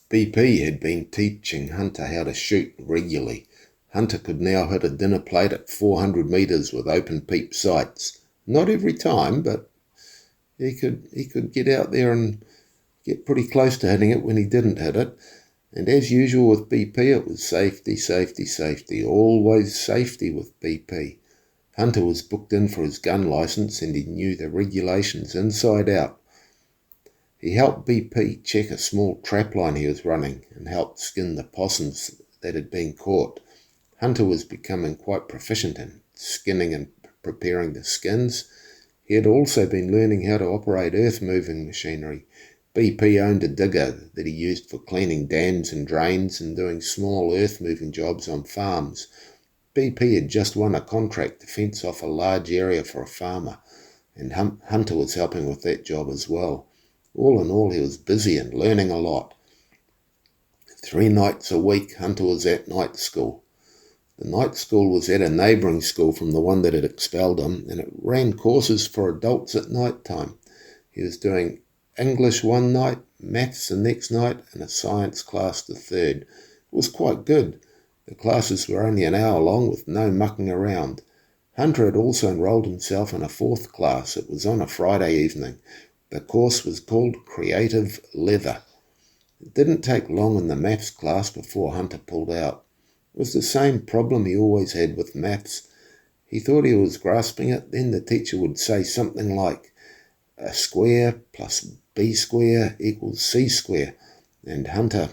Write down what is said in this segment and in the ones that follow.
BP had been teaching Hunter how to shoot regularly. Hunter could now hit a dinner plate at 400 metres with open peep sights. Not every time, but he could get out there and get pretty close to hitting it when he didn't hit it. And as usual with BP, it was safety, safety, safety. Always safety with BP. Hunter was booked in for his gun licence and he knew the regulations inside out. He helped BP check a small trapline he was running and helped skin the possums that had been caught. Hunter was becoming quite proficient in skinning and preparing the skins. He had also been learning how to operate earth-moving machinery. BP owned a digger that he used for cleaning dams and drains and doing small earth-moving jobs on farms. BP had just won a contract to fence off a large area for a farmer, and Hunter was helping with that job as well. All in all, he was busy and learning a lot. 3 nights a week, Hunter was at night school. The night school was at a neighbouring school from the one that had expelled him, and it ran courses for adults at night time. He was doing English one night, maths the next night, and a science class the third. It was quite good. The classes were only an hour long with no mucking around. Hunter had also enrolled himself in a 4th class. It was on a Friday evening. The course was called Creative Leather. It didn't take long in the maths class before Hunter pulled out. It was the same problem he always had with maths. He thought he was grasping it, then the teacher would say something like, a square plus b square equals c square, and Hunter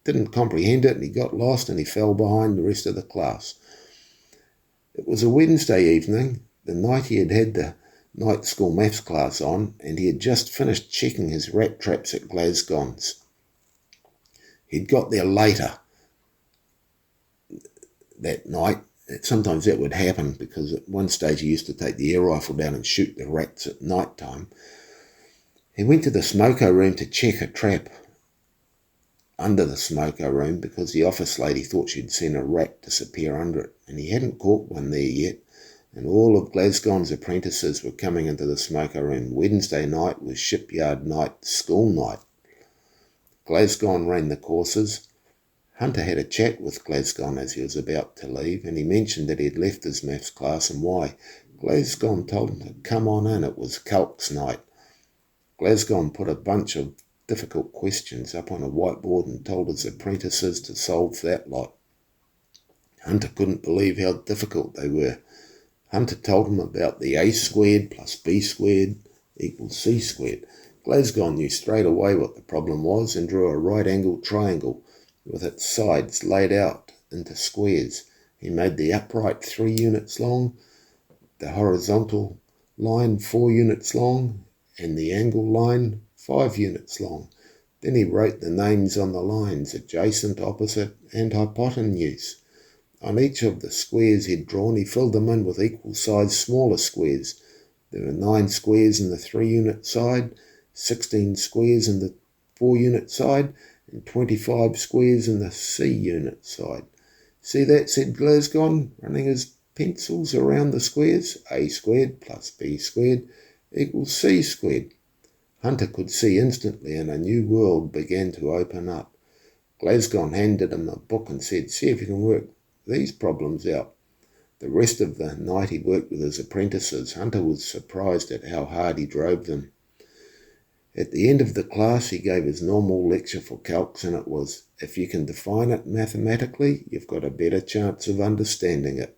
didn't comprehend it and he got lost and he fell behind the rest of the class. It was a Wednesday evening, the night he had had the night school maths class on, and he had just finished checking his rat traps at Glasgow's. He'd got there later that night. Sometimes that would happen because at one stage he used to take the air rifle down and shoot the rats at night time. He went to the smoko room to check a trap under the smoko room because the office lady thought she'd seen a rat disappear under it, and he hadn't caught one there yet, and all of Glasgow's apprentices were coming into the smoko room. Wednesday night was shipyard night, school night. Glasgow ran the courses. Hunter had a chat with Glasgow as he was about to leave, and he mentioned that he had left his maths class and why. Glasgow told him to come on in, it was calcs night. Glasgow put a bunch of difficult questions up on a whiteboard and told his apprentices to solve that lot. Hunter couldn't believe how difficult they were. Hunter told him about the a squared plus b squared equals c squared. Glasgow knew straight away what the problem was and drew a right-angled triangle with its sides laid out into squares. He made the upright 3 units long, the horizontal line 4 units long, and the angle line 5 units long. Then he wrote the names on the lines, adjacent, opposite, and hypotenuse. On each of the squares he'd drawn, he filled them in with equal-sized smaller squares. There were 9 squares in the 3-unit side, 16 squares in the 4-unit side, and 25 squares in the C-unit side. See that, said Glasgow, running his pencils around the squares. A squared plus b squared equals c squared. Hunter could see instantly, and a new world began to open up. Glasgow handed him a book and said, see if you can work these problems out. The rest of the night he worked with his apprentices. Hunter was surprised at how hard he drove them. At the end of the class, he gave his normal lecture for calcs, and it was, if you can define it mathematically, you've got a better chance of understanding it.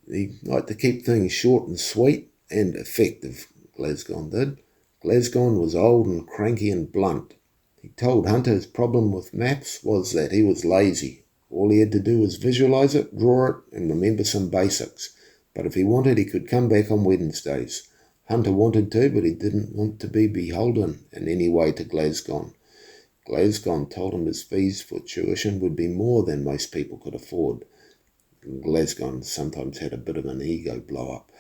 He liked to keep things short and sweet and effective, Glasgow did. Glasgow was old and cranky and blunt. He told Hunter his problem with maths was that he was lazy. All he had to do was visualise it, draw it, and remember some basics. But if he wanted, he could come back on Wednesdays. Hunter wanted to, but he didn't want to be beholden in any way to Glasgow. Glasgow told him his fees for tuition would be more than most people could afford. Glasgow sometimes had a bit of an ego blow-up.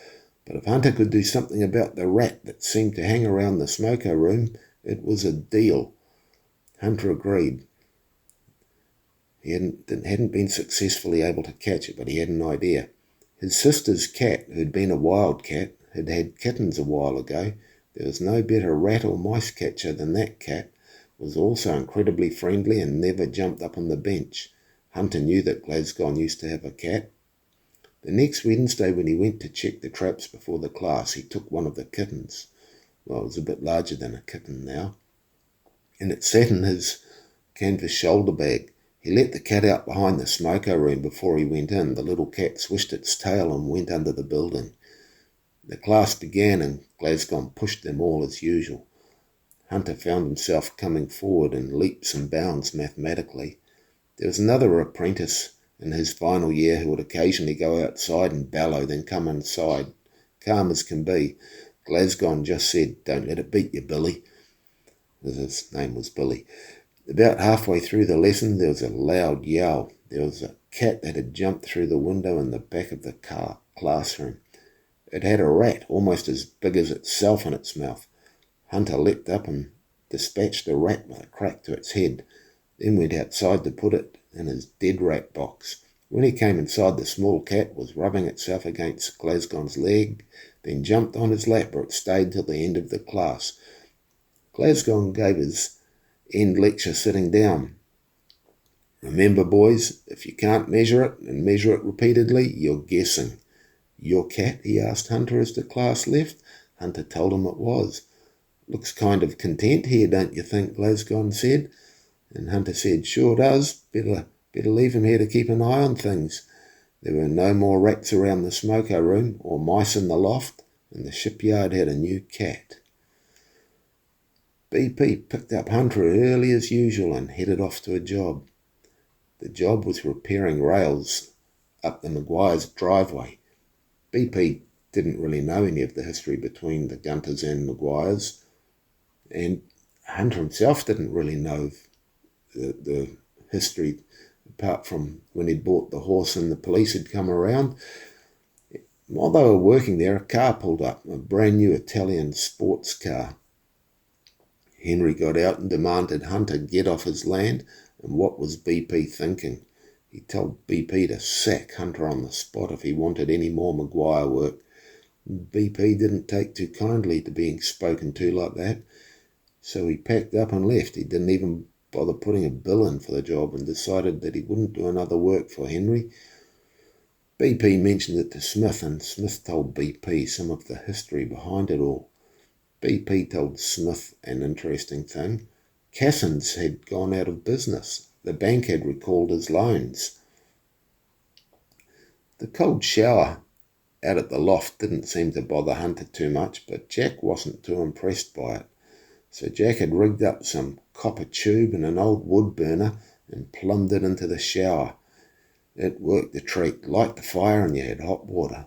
But if Hunter could do something about the rat that seemed to hang around the smoko room, it was a deal. Hunter agreed. He hadn't been successfully able to catch it, but he had an idea. His sister's cat, who'd been a wild cat, had had kittens a while ago. There was no better rat or mice catcher than that cat. was also incredibly friendly and never jumped up on the bench. Hunter knew that Glasgow used to have a cat. The next Wednesday, when he went to check the traps before the class, he took one of the kittens. Well, it was a bit larger than a kitten now, and it sat in his canvas shoulder bag. He let the cat out behind the smoker room before he went in. The little cat swished its tail and went under the building. The class began and Glasgow pushed them all as usual. Hunter found himself coming forward in leaps and bounds mathematically. There was another apprentice in his final year who would occasionally go outside and bellow, then come inside, calm as can be. Glasgow just said, "Don't let it beat you, Billy," as his name was Billy. About halfway through the lesson, there was a loud yell. There was a cat that had jumped through the window in the back of the classroom. It had a rat almost as big as itself in its mouth. Hunter leapt up and dispatched the rat with a crack to its head, then went outside to put it in his dead rat box. When he came inside, the small cat was rubbing itself against Glasgow's leg, then jumped on his lap, where it stayed till the end of the class. Glasgow gave his end lecture sitting down. "Remember, boys, if you can't measure it and measure it repeatedly, you're guessing." "Your cat?" he asked Hunter as the class left. Hunter told him it was. "Looks kind of content here, don't you think?" Glasgow said. And Hunter said, "Sure does. Better leave him here to keep an eye on things." There were no more rats around the smoker room or mice in the loft, and the shipyard had a new cat. BP picked up Hunter early as usual and headed off to a job. The job was repairing rails up the Maguire's driveway. BP didn't really know any of the history between the Gunters and Maguires, and Hunter himself didn't really know the history apart from when he'd bought the horse and the police had come around. While they were working there, a car pulled up, a brand new Italian sports car. Henry got out and demanded Hunter get off his land, and what was BP thinking? He told BP to sack Hunter on the spot if he wanted any more Maguire work. BP didn't take too kindly to being spoken to like that, so he packed up and left. He didn't even bother putting a bill in for the job and decided that he wouldn't do another work for Henry. BP mentioned it to Smith, and Smith told BP some of the history behind it all. BP told Smith an interesting thing. Cassins had gone out of business. The bank had recalled his loans. The cold shower out at the loft didn't seem to bother Hunter too much, but Jack wasn't too impressed by it. So Jack had rigged up some copper tube and an old wood burner and plumbed it into the shower. It worked the treat. Light the fire and you had hot water.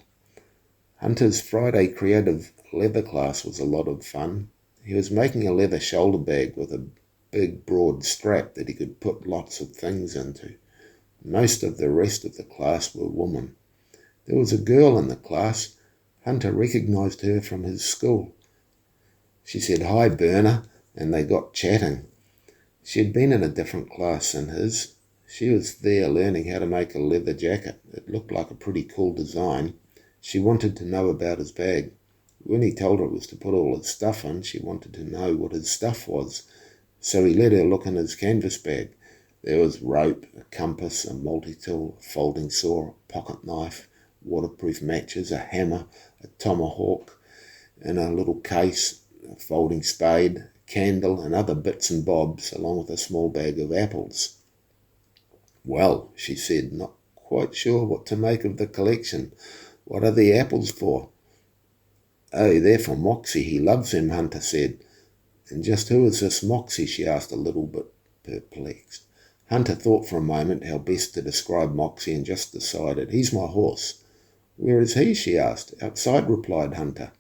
Hunter's Friday creative leather class was a lot of fun. He was making a leather shoulder bag with a big broad strap that he could put lots of things into. Most of the rest of the class were women. There was a girl in the class. Hunter recognised her from his school. She said, "Hi, Burner," and they got chatting. She had been in a different class than his. She was there learning how to make a leather jacket. It looked like a pretty cool design. She wanted to know about his bag. When he told her it was to put all his stuff in, she wanted to know what his stuff was. So he let her look in his canvas bag. There was rope, a compass, a multi-tool, a folding saw, a pocket knife, waterproof matches, a hammer, a tomahawk, in a little case, a folding spade, a candle, and other bits and bobs, along with a small bag of apples. "Well," she said, not quite sure what to make of the collection. "What are the apples for?" "Oh, they're for Moxy. He loves them," Hunter said. "And just who is this Moxy?" she asked, a little bit perplexed. Hunter thought for a moment how best to describe Moxy and just decided. "He's my horse." "Where is he?" she asked. "Outside," replied Hunter.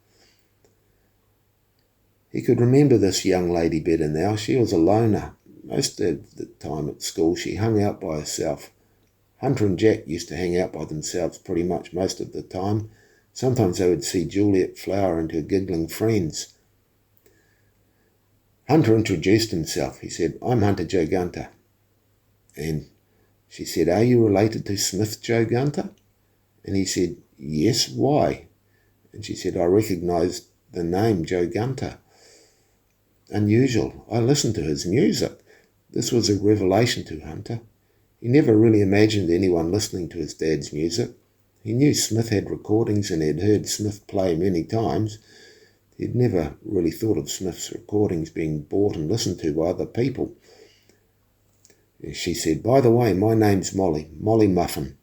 He could remember this young lady better now. She was a loner. Most of the time at school she hung out by herself. Hunter and Jack used to hang out by themselves pretty much most of the time. Sometimes they would see Juliet flower into giggling friends. Hunter introduced himself. He said, "I'm Hunter Joe Gunter." And she said, "Are you related to Smith Joe Gunter?" And he said, "Yes, why?" And she said, "I recognised the name Joe Gunter." unusual. I listened to his music. This was a revelation to Hunter. He never really imagined anyone listening to his dad's music. He knew Smith had recordings and had heard Smith play many times. He'd never really thought of Smith's recordings being bought and listened to by other people. She said, "By the way, my name's Molly Muffin."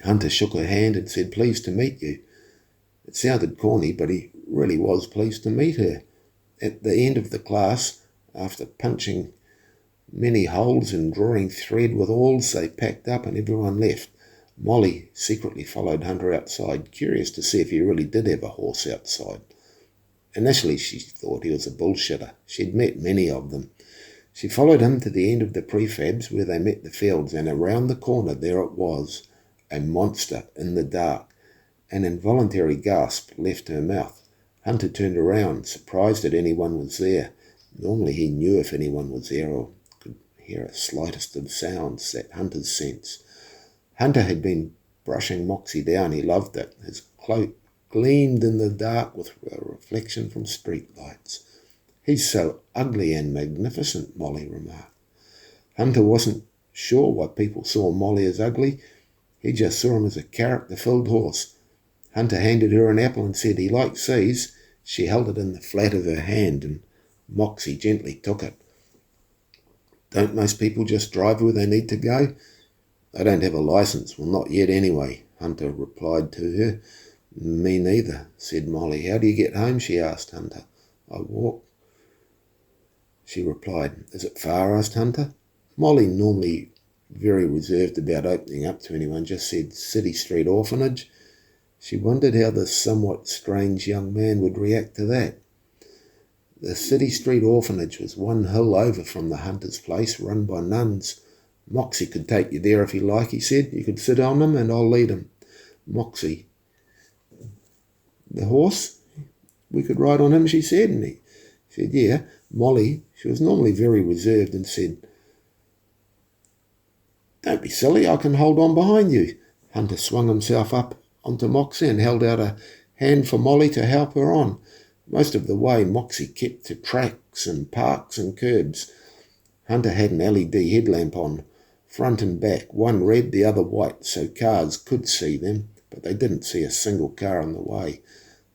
Hunter shook her hand and said, "Pleased to meet you." It sounded corny, but he really was pleased to meet her. At the end of the class, after punching many holes and drawing thread with awls, they packed up and everyone left. Molly secretly followed Hunter outside, curious to see if he really did have a horse outside. Initially, she thought he was a bullshitter. She'd met many of them. She followed him to the end of the prefabs where they met the fields, and around the corner there it was, a monster in the dark. An involuntary gasp left her mouth. Hunter turned around, surprised that anyone was there. Normally he knew if anyone was there or could hear a slightest of sounds, that Hunter's sense. Hunter had been brushing Moxy down. He loved it. His cloak gleamed in the dark with a reflection from street lights. "He's so ugly and magnificent," Molly remarked. Hunter wasn't sure why people saw Molly as ugly. He just saw him as a character-filled horse. Hunter handed her an apple and said he likes these. She held it in the flat of her hand, and Moxy gently took it. "Don't most people just drive where they need to go?" "I don't have a license." "Well, not yet anyway," Hunter replied to her. "Me neither," said Molly. "How do you get home?" she asked Hunter. "I walk," she replied. "Is it far?" asked Hunter. Molly, normally very reserved about opening up to anyone, just said City Street Orphanage. She wondered how this somewhat strange young man would react to that. The City Street Orphanage was one hill over from the Hunter's place, run by nuns. "Moxy could take you there if you like," he said. "You could sit on him and I'll lead him." "Moxy, the horse? We could ride on him," she said. And he said, "Yeah." Molly, she was normally very reserved, and said, "Don't be silly, I can hold on behind you." Hunter swung himself up onto Moxy and held out a hand for Molly to help her on. Most of the way, Moxy kept to tracks and parks and curbs. Hunter had an LED headlamp on, front and back, one red, the other white, so cars could see them, but they didn't see a single car on the way.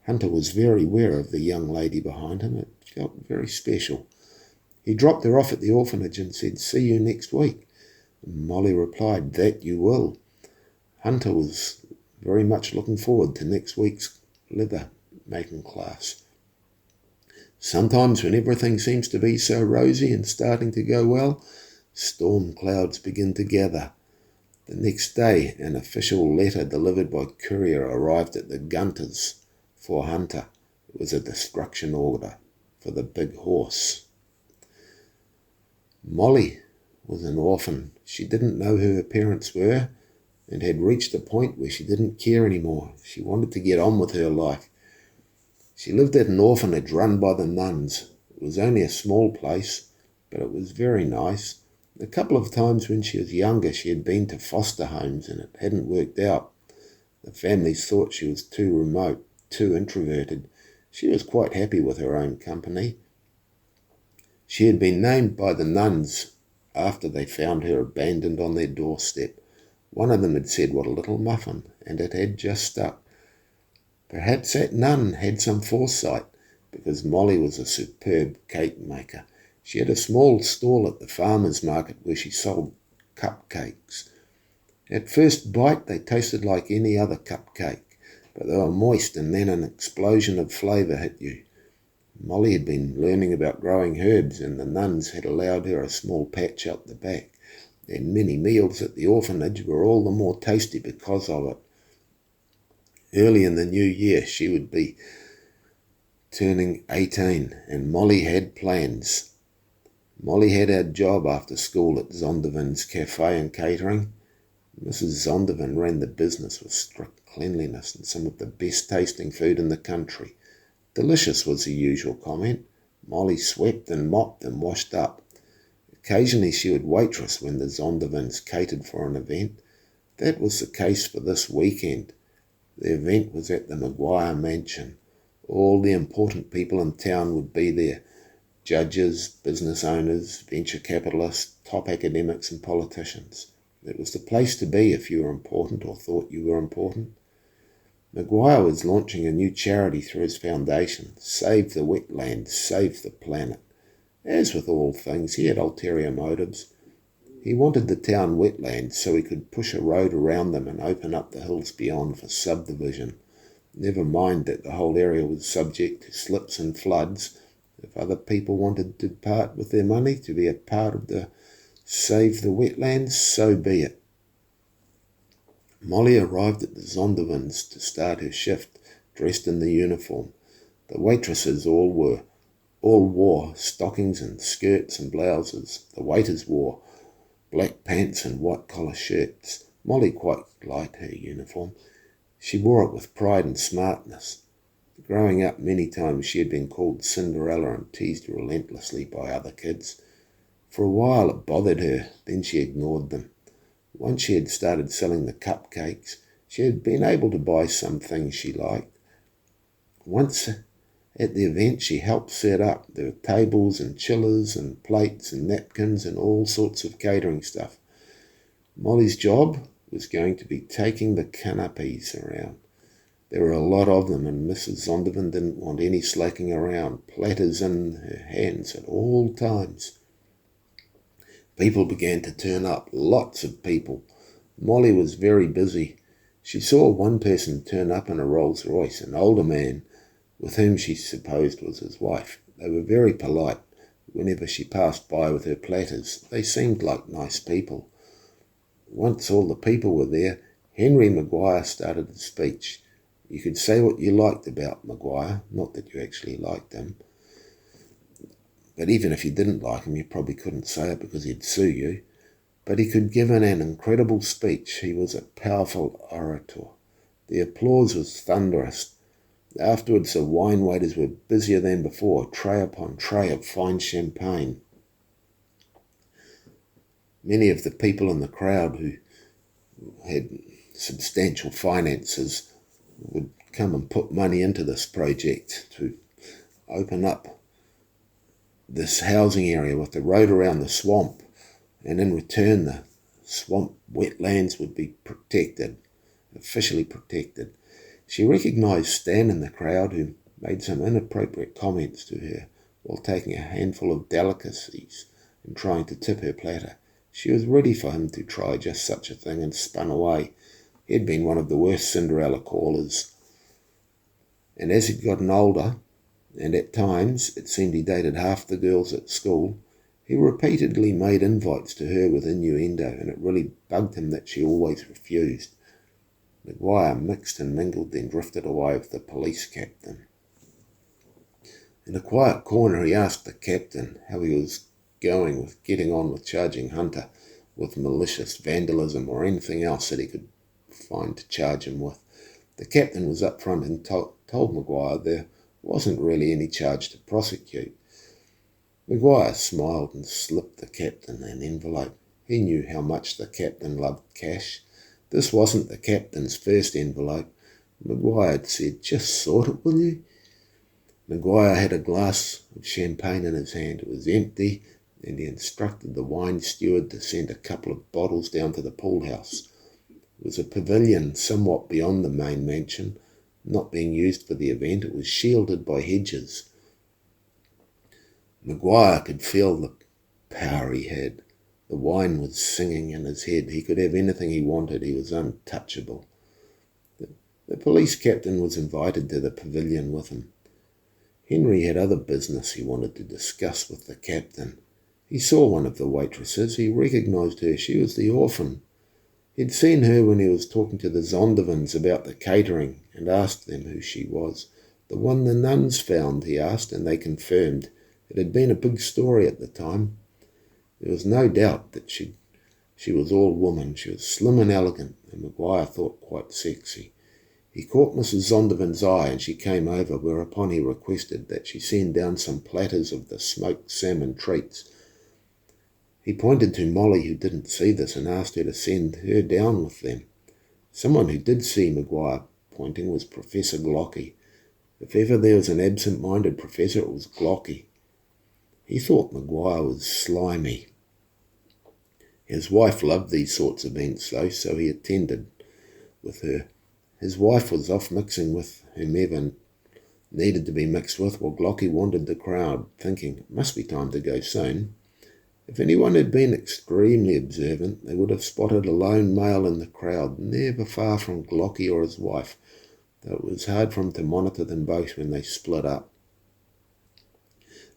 Hunter was very aware of the young lady behind him. It felt very special. He dropped her off at the orphanage and said, "See you next week." Molly replied, "That you will." Hunter was very much looking forward to next week's leather-making class. Sometimes when everything seems to be so rosy and starting to go well, storm clouds begin to gather. The next day, an official letter delivered by courier arrived at the Gunters for Hunter. It was a destruction order for the big horse. Molly was an orphan. She didn't know who her parents were and had reached a point where she didn't care anymore. She wanted to get on with her life. She lived at an orphanage run by the nuns. It was only a small place, but it was very nice. A couple of times when she was younger, she had been to foster homes and it hadn't worked out. The families thought she was too remote, too introverted. She was quite happy with her own company. She had been named by the nuns after they found her abandoned on their doorstep. One of them had said, "What a little muffin," and it had just stuck. Perhaps that nun had some foresight, because Molly was a superb cake maker. She had a small stall at the farmer's market where she sold cupcakes. At first bite, they tasted like any other cupcake, but they were moist, and then an explosion of flavour hit you. Molly had been learning about growing herbs, and the nuns had allowed her a small patch out the back. And many meals at the orphanage were all the more tasty because of it. Early in the new year, she would be turning 18, and Molly had plans. Molly had a job after school at Zondervan's Cafe and Catering. Mrs. Zondervan ran the business with strict cleanliness and some of the best tasting food in the country. Delicious was the usual comment. Molly swept and mopped and washed up. Occasionally she would waitress when the Zondervans catered for an event. That was the case for this weekend. The event was at the Maguire Mansion. All the important people in town would be there. judges, business owners, venture capitalists, top academics and politicians. It was the place to be if you were important or thought you were important. Maguire was launching a new charity through his foundation, Save the Wetlands, Save the Planet. As with all things, he had ulterior motives. He wanted the town wetlands so he could push a road around them and open up the hills beyond for subdivision. Never mind that the whole area was subject to slips and floods. If other people wanted to part with their money to be a part of the Save the Wetlands, so be it. Molly arrived at the Zondervins to start her shift, dressed in the uniform. The waitresses all wore stockings and skirts and blouses. The waiters wore black pants and white-collar shirts. Molly quite liked her uniform. She wore it with pride and smartness. Growing up, many times she had been called Cinderella and teased relentlessly by other kids. For a while it bothered her, then she ignored them. Once she had started selling the cupcakes, she had been able to buy some things she liked. Once at the event she helped set up. There were tables and chillers and plates and napkins and all sorts of catering stuff. Molly's job was going to be taking the canapes around. There were a lot of them, and Mrs. Zondervan didn't want any slacking around, platters in her hands at all times. People began to turn up, lots of people. Molly was very busy. She saw one person turn up in a Rolls Royce, an older man, with whom she supposed was his wife. They were very polite whenever she passed by with her platters. They seemed like nice people. Once all the people were there, Henry Maguire started the speech. You could say what you liked about Maguire, not that you actually liked him. But even if you didn't like him, you probably couldn't say it because he'd sue you. But he could give an incredible speech. He was a powerful orator. The applause was thunderous. Afterwards, the wine waiters were busier than before, tray upon tray of fine champagne. Many of the people in the crowd who had substantial finances would come and put money into this project to open up this housing area with the road around the swamp, and in return the swamp wetlands would be protected, officially protected. She recognised Stan in the crowd, who made some inappropriate comments to her while taking a handful of delicacies and trying to tip her platter. She was ready for him to try just such a thing and spun away. He had been one of the worst Cinderella callers. And as he'd gotten older, and at times it seemed he dated half the girls at school, he repeatedly made invites to her with innuendo, and it really bugged him that she always refused. Maguire mixed and mingled, then drifted away with the police captain. In a quiet corner he asked the captain how he was getting on with charging Hunter with malicious vandalism or anything else that he could find to charge him with. The captain was up front and told Maguire there wasn't really any charge to prosecute. Maguire smiled and slipped the captain an envelope. He knew how much the captain loved cash. This wasn't the captain's first envelope. Maguire had said, "Just sort it, will you?" Maguire had a glass of champagne in his hand. It was empty, and he instructed the wine steward to send a couple of bottles down to the pool house. It was a pavilion somewhat beyond the main mansion, not being used for the event. It was shielded by hedges. Maguire could feel the power he had. The wine was singing in his head. He could have anything he wanted. He was untouchable. The police captain was invited to the pavilion with him. Henry had other business he wanted to discuss with the captain. He saw one of the waitresses. He recognised her. She was the orphan. He'd seen her when he was talking to the Zondervins about the catering and asked them who she was. The one the nuns found, he asked, and they confirmed. It had been a big story at the time. There was no doubt that she was all woman. She was slim and elegant, and Maguire thought quite sexy. He caught Mrs. Zondervan's eye, and she came over, whereupon he requested that she send down some platters of the smoked salmon treats. He pointed to Molly, who didn't see this, and asked her to send her down with them. Someone who did see Maguire pointing was Professor Glocky. If ever there was an absent-minded professor, it was Glocky. He thought Maguire was slimy. His wife loved these sorts of events, though, so he attended with her. His wife was off mixing with whomever needed to be mixed with, while Glocky wandered the crowd, thinking it must be time to go soon. If anyone had been extremely observant, they would have spotted a lone male in the crowd, never far from Glocky or his wife, though it was hard for him to monitor them both when they split up.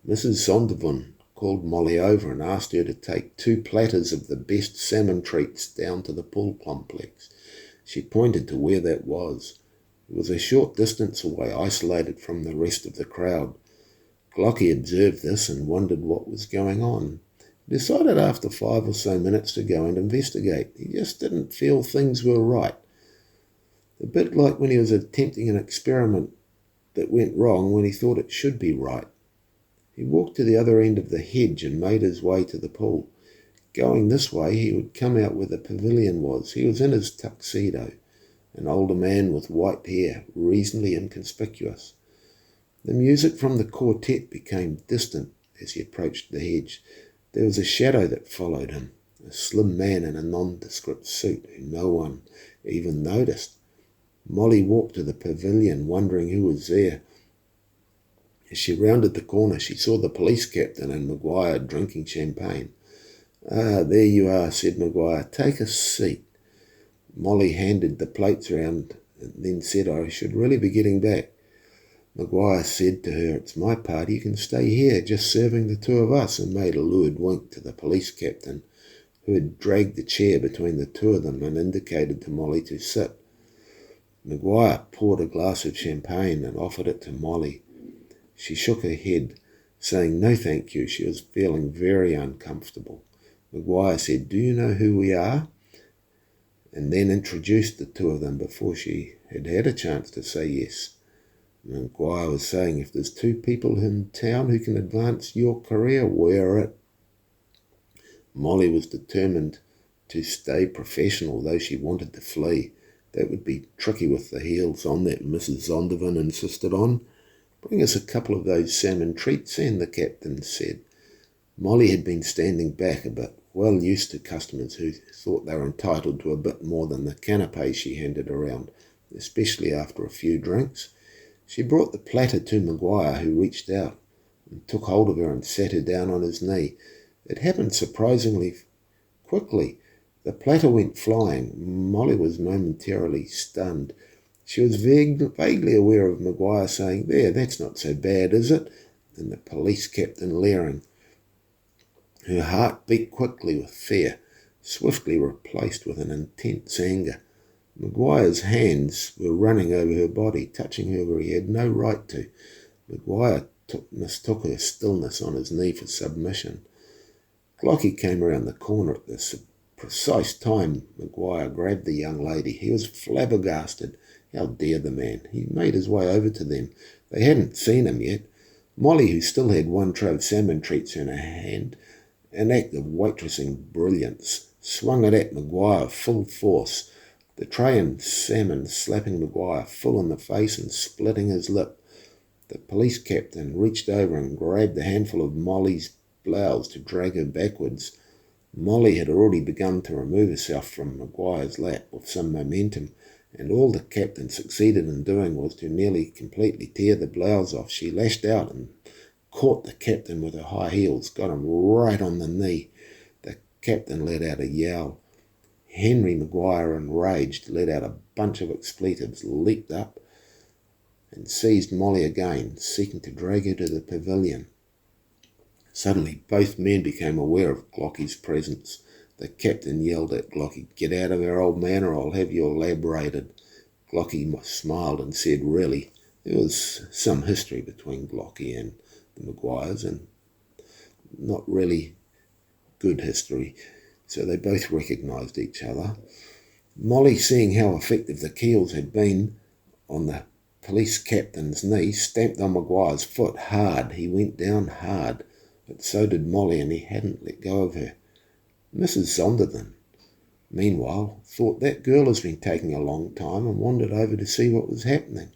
Mrs. Zondervan called Molly over and asked her to take 2 platters of the best salmon treats down to the pool complex. She pointed to where that was. It was a short distance away, isolated from the rest of the crowd. Glocky observed this and wondered what was going on. He decided after 5 or so minutes to go and investigate. He just didn't feel things were right. A bit like when he was attempting an experiment that went wrong when he thought it should be right. He walked to the other end of the hedge and made his way to the pool. Going this way, he would come out where the pavilion was. He was in his tuxedo, an older man with white hair, reasonably inconspicuous. The music from the quartet became distant as he approached the hedge. There was a shadow that followed him, a slim man in a nondescript suit who no one even noticed. Molly walked to the pavilion, wondering who was there. As she rounded the corner, she saw the police captain and Maguire drinking champagne. "Ah, there you are," said Maguire. "Take a seat." Molly handed the plates round and then said, "I should really be getting back." Maguire said to her, "It's my party, you can stay here, just serving the 2 of us," and made a lurid wink to the police captain, who had dragged the chair between the 2 of them and indicated to Molly to sit. Maguire poured a glass of champagne and offered it to Molly. She shook her head, saying no thank you. She was feeling very uncomfortable. Maguire said, "Do you know who we are?" and then introduced the 2 of them before she had had a chance to say yes. Maguire was saying, "If there's 2 people in town who can advance your career, we're it." Molly was determined to stay professional, though she wanted to flee. That would be tricky with the heels on, that Mrs. Zondervan insisted on. "Bring us a couple of those salmon treats," and the captain said. Molly had been standing back a bit, well used to customers who thought they were entitled to a bit more than the canapé she handed around, especially after a few drinks. She brought the platter to Maguire, who reached out and took hold of her and sat her down on his knee. It happened surprisingly quickly. The platter went flying. Molly was momentarily stunned. She was vaguely aware of Maguire saying, "There, that's not so bad, is it?" and the police captain leering. Her heart beat quickly with fear, swiftly replaced with an intense anger. Maguire's hands were running over her body, touching her where he had no right to. Maguire mistook her stillness on his knee for submission. Glocky came around the corner at the precise time Maguire grabbed the young lady. He was flabbergasted. How dare the man? He made his way over to them. They hadn't seen him yet. Molly, who still had 1 tray of salmon treats in her hand, an act of waitressing brilliance, swung it at Maguire full force, the tray and salmon slapping Maguire full in the face and splitting his lip. The police captain reached over and grabbed a handful of Molly's blouse to drag her backwards. Molly had already begun to remove herself from Maguire's lap with some momentum, and all the captain succeeded in doing was to nearly completely tear the blouse off. She lashed out and caught the captain with her high heels, got him right on the knee. The captain let out a yell. Henry Maguire, enraged, let out a bunch of expletives, leaped up and seized Molly again, seeking to drag her to the pavilion. Suddenly, both men became aware of Glocky's presence. The captain yelled at Glocky, "Get out of here, old man, or I'll have you elaborated." Glocky smiled and said, "Really?" There was some history between Glocky and the Maguires, and not really good history, so they both recognised each other. Molly, seeing how effective the keels had been on the police captain's knee, stamped on Maguire's foot hard. He went down hard, but so did Molly, and he hadn't let go of her. Mrs. Zondervan, meanwhile, thought that girl has been taking a long time and wandered over to see what was happening.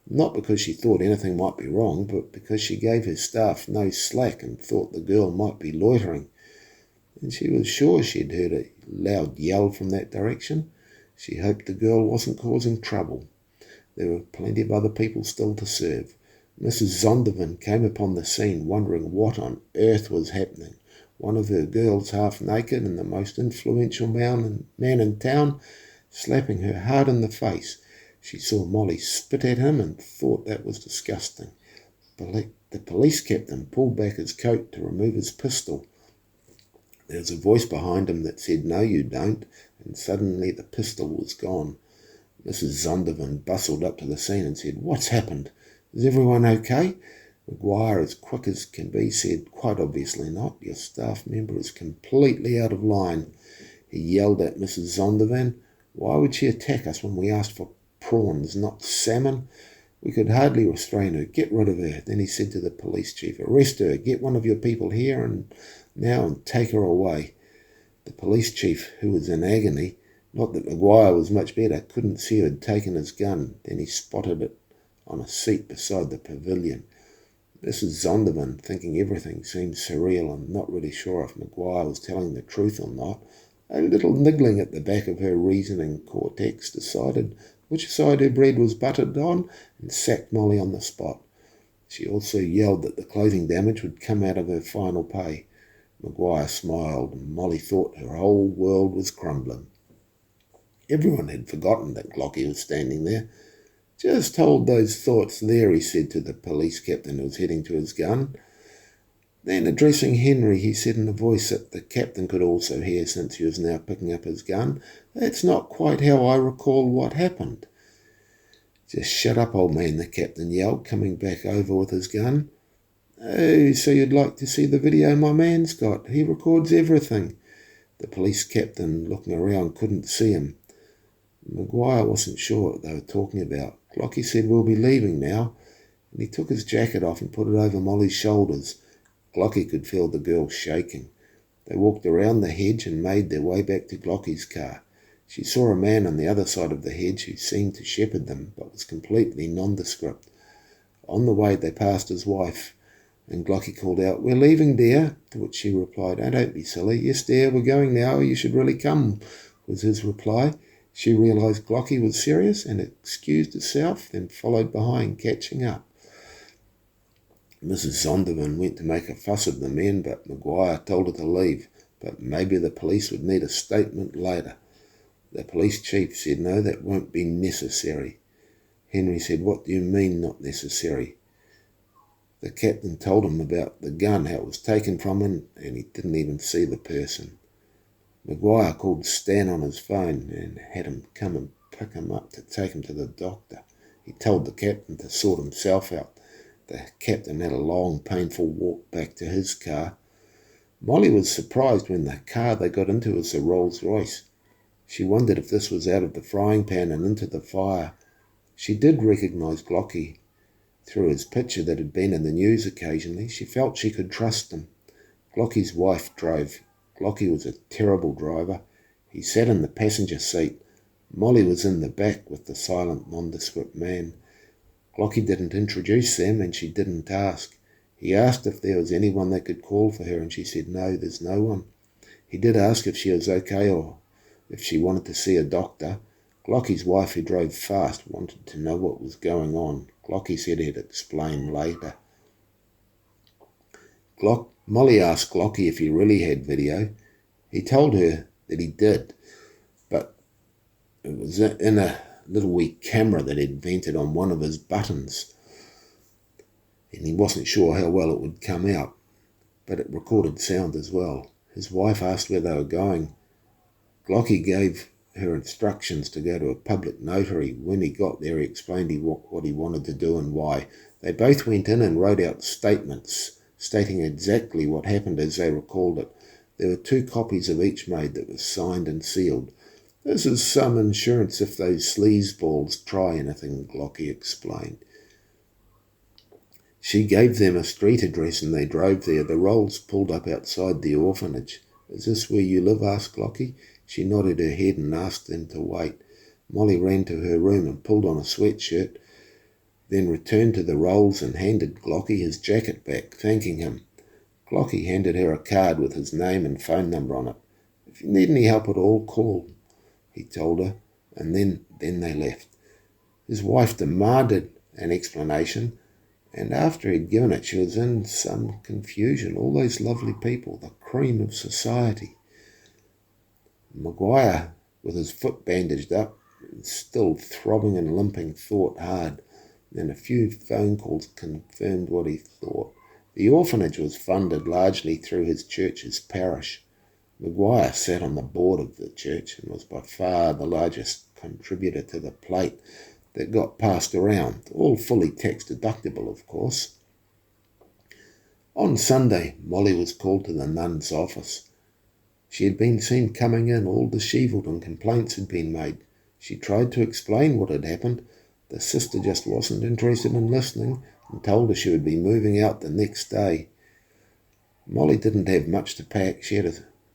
not because she thought anything might be wrong, but because she gave her staff no slack and thought the girl might be loitering. And she was sure she'd heard a loud yell from that direction. She hoped the girl wasn't causing trouble. There were plenty of other people still to serve. Mrs. Zondervan came upon the scene, wondering what on earth was happening. One of her girls, half naked and the most influential man in town, slapping her hard in the face. She saw Molly spit at him and thought that was disgusting. The police captain pulled back his coat to remove his pistol. There was a voice behind him that said, "No, you don't," and suddenly the pistol was gone. Mrs. Zondervan bustled up to the scene and said, "What's happened? Is everyone okay?" McGuire, as quick as can be, said, "Quite obviously not. Your staff member is completely out of line." He yelled at Mrs. Zondervan. Why would she attack us when we asked for prawns, not salmon? We could hardly restrain her. Get rid of her. Then he said to the police chief, "Arrest her. Get one of your people here now and take her away." The police chief, who was in agony, not that McGuire was much better, couldn't see who had taken his gun. Then he spotted it on a seat beside the pavilion. Mrs. Zondervan, thinking everything seemed surreal and not really sure if McGuire was telling the truth or not, a little niggling at the back of her reasoning cortex, decided which side her bread was buttered on and sacked Molly on the spot. She also yelled that the clothing damage would come out of her final pay. McGuire smiled, and Molly thought her whole world was crumbling. Everyone had forgotten that Glocky was standing there. "Just hold those thoughts there," he said to the police captain who was heading to his gun. Then, addressing Henry, he said in a voice that the captain could also hear since he was now picking up his gun, "That's not quite how I recall what happened." "Just shut up, old man," the captain yelled, coming back over with his gun. "Oh, so you'd like to see the video my man's got? He records everything." The police captain, looking around, couldn't see him. McGuire wasn't sure what they were talking about. Glocky said, "We'll be leaving now," and he took his jacket off and put it over Molly's shoulders. Glocky could feel the girl shaking. They walked around the hedge and made their way back to Glocky's car. She saw a man on the other side of the hedge who seemed to shepherd them, but was completely nondescript. On the way they passed his wife, and Glocky called out, "We're leaving, dear," to which she replied, "Oh, don't be silly." "Yes, dear, we're going now. You should really come," was his reply. She realised Glocky was serious and excused herself, then followed behind, catching up. Mrs. Zondervan went to make a fuss of the men, but McGuire told her to leave, but maybe the police would need a statement later. The police chief said, "No, that won't be necessary." Henry said, "What do you mean, not necessary?" The captain told him about the gun, how it was taken from him, and he didn't even see the person. McGuire called Stan on his phone and had him come and pick him up to take him to the doctor. He told the captain to sort himself out. The captain had a long, painful walk back to his car. Molly was surprised when the car they got into was a Rolls-Royce. She wondered if this was out of the frying pan and into the fire. She did recognise Glocky through his picture that had been in the news occasionally. She felt she could trust him. Glocky's wife drove. Glocky was a terrible driver. He sat in the passenger seat. Molly was in the back with the silent, nondescript man. Glocky didn't introduce them, and she didn't ask. He asked if there was anyone they could call for her, and she said, "No, there's no one." He did ask if she was okay or if she wanted to see a doctor. Glocky's wife, who drove fast, wanted to know what was going on. Glocky said he'd explain later. Molly asked Glocky if he really had video. He told her that he did, but it was in a little wee camera that he'd vented on one of his buttons, and he wasn't sure how well it would come out, but it recorded sound as well. His wife asked where they were going. Glocky gave her instructions to go to a public notary. When he got there, he explained what he wanted to do and why. They both went in and wrote out statements stating exactly what happened as they recalled it. There were 2 copies of each made that were signed and sealed. "This is some insurance if those sleazeballs try anything," Glocky explained. She gave them a street address and they drove there. The Rolls pulled up outside the orphanage. "Is this where you live?" asked Glocky. She nodded her head and asked them to wait. Molly ran to her room and pulled on a sweatshirt. then returned to the rolls and handed Glocky his jacket back, thanking him. Glocky handed her a card with his name and phone number on it. "If you need any help at all, call," he told her, and then they left. His wife demanded an explanation, and after he'd given it, she was in some confusion. All those lovely people, the cream of society. Maguire, with his foot bandaged up, still throbbing and limping, thought hard, and a few phone calls confirmed what he thought. The orphanage was funded largely through his church's parish. Maguire sat on the board of the church and was by far the largest contributor to the plate that got passed around, all fully tax deductible, of course. On Sunday, Molly was called to the nun's office. She had been seen coming in, all dishevelled, and complaints had been made. She tried to explain what had happened. The sister just wasn't interested in listening and told her she would be moving out the next day. Molly didn't have much to pack. She had a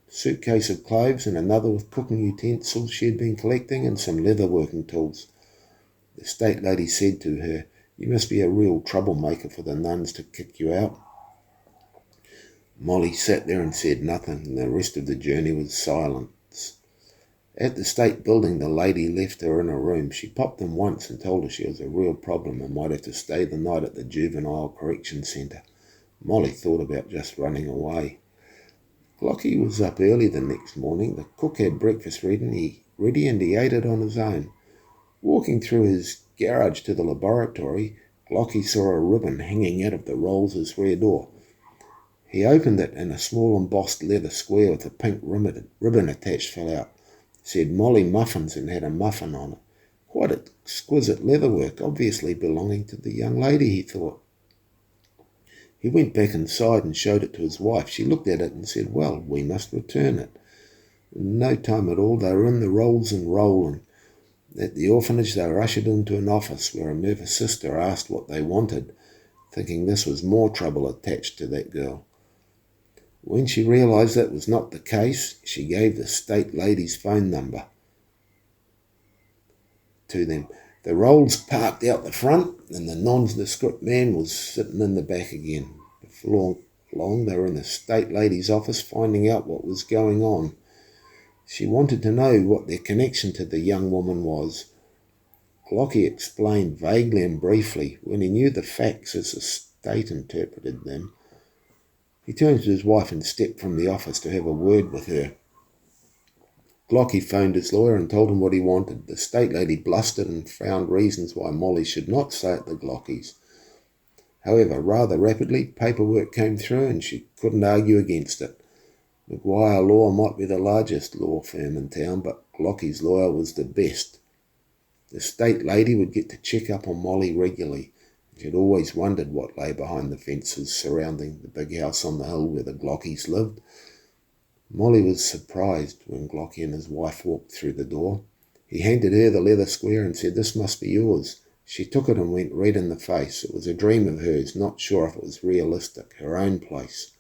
suitcase of clothes and another with cooking utensils she had been collecting and some leather working tools. The state lady said to her, "You must be a real troublemaker for the nuns to kick you out." Molly sat there and said nothing, and the rest of the journey was silence. At the state building, the lady left her in a room. She popped in once and told her she was a real problem and might have to stay the night at the juvenile correction centre. Molly thought about just running away. Glocky was up early the next morning. The cook had breakfast ready and he ate it on his own. Walking through his garage to the laboratory, Glocky saw a ribbon hanging out of the Rolls' rear door. He opened it and a small embossed leather square with a pink ribbon attached fell out. It said Molly Muffins and had a muffin on it. Quite exquisite leatherwork, obviously belonging to the young lady, he thought. He went back inside and showed it to his wife. She looked at it and said, "Well, we must return it." In no time at all, they were in the Rolls and rolling. At the orphanage, they were ushered into an office where a nervous sister asked what they wanted, thinking this was more trouble attached to that girl. When she realised that was not the case, she gave the state lady's phone number to them. The Rolls parked out the front, and the nondescript man was sitting in the back again. Before long, they were in the state lady's office finding out what was going on. She wanted to know what their connection to the young woman was. Glocky explained vaguely and briefly. When he knew the facts as the state interpreted them, he turned to his wife and stepped from the office to have a word with her. Glocky phoned his lawyer and told him what he wanted. The state lady blustered and found reasons why Molly should not stay at the Glockies. However, rather rapidly, paperwork came through and she couldn't argue against it. Maguire Law might be the largest law firm in town, but Glocky's lawyer was the best. The state lady would get to check up on Molly regularly. She had always wondered what lay behind the fences surrounding the big house on the hill where the Glockies lived. Molly was surprised when Glocky and his wife walked through the door. He handed her the leather square and said, "This must be yours." She took it and went red in the face. It was a dream of hers, not sure if it was realistic, her own place.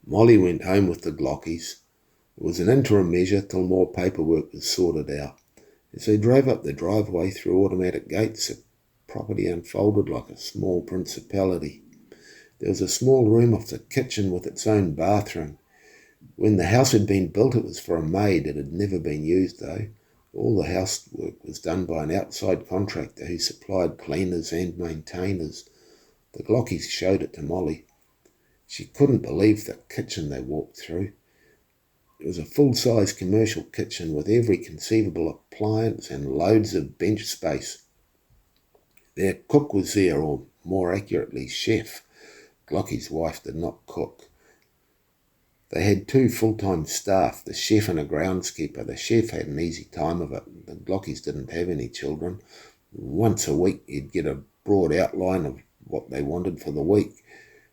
Molly went home with the Glockies. It was an interim measure till more paperwork was sorted out. As they drove up the driveway through automatic gates, the property unfolded like a small principality. There was a small room off the kitchen with its own bathroom. When the house had been built, it was for a maid. It had never been used, though. All the housework was done by an outside contractor who supplied cleaners and maintainers. The Glockies showed it to Molly. She couldn't believe the kitchen they walked through. It was a full-size commercial kitchen with every conceivable appliance and loads of bench space. Their cook was there, or more accurately, chef. Glocky's wife did not cook. They had 2 full-time staff, the chef and a groundskeeper. The chef had an easy time of it. The Glockies didn't have any children. Once a week you'd get a broad outline of what they wanted for the week.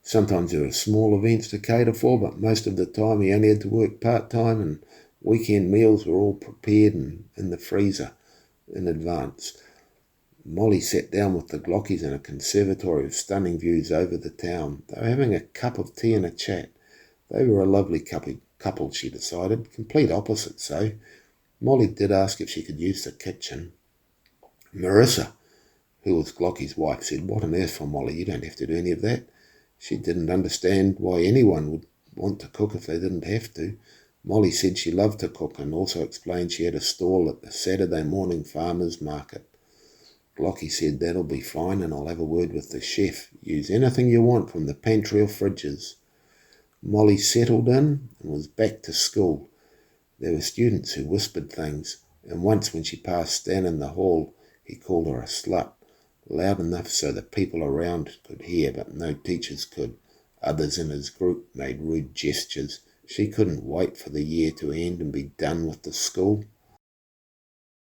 Sometimes there were small events to cater for, but most of the time he only had to work part-time, and weekend meals were all prepared and in the freezer in advance. Molly sat down with the Glockies in a conservatory with stunning views over the town. They were having a cup of tea and a chat. They were a lovely couple, she decided, complete opposites, though. Molly did ask if she could use the kitchen. Marissa, who was Glocky's wife, said, "What on earth for Molly? You don't have to do any of that." She didn't understand why anyone would want to cook if they didn't have to. Molly said she loved to cook and also explained she had a stall at the Saturday morning farmers market. Glocky said, "That'll be fine, and I'll have a word with the chef. Use anything you want from the pantry or fridges." Molly settled in and was back to school. There were students who whispered things, and once when she passed Stan in the hall, he called her a slut, loud enough so the people around could hear, but no teachers could. Others in his group made rude gestures. She couldn't wait for the year to end and be done with the school.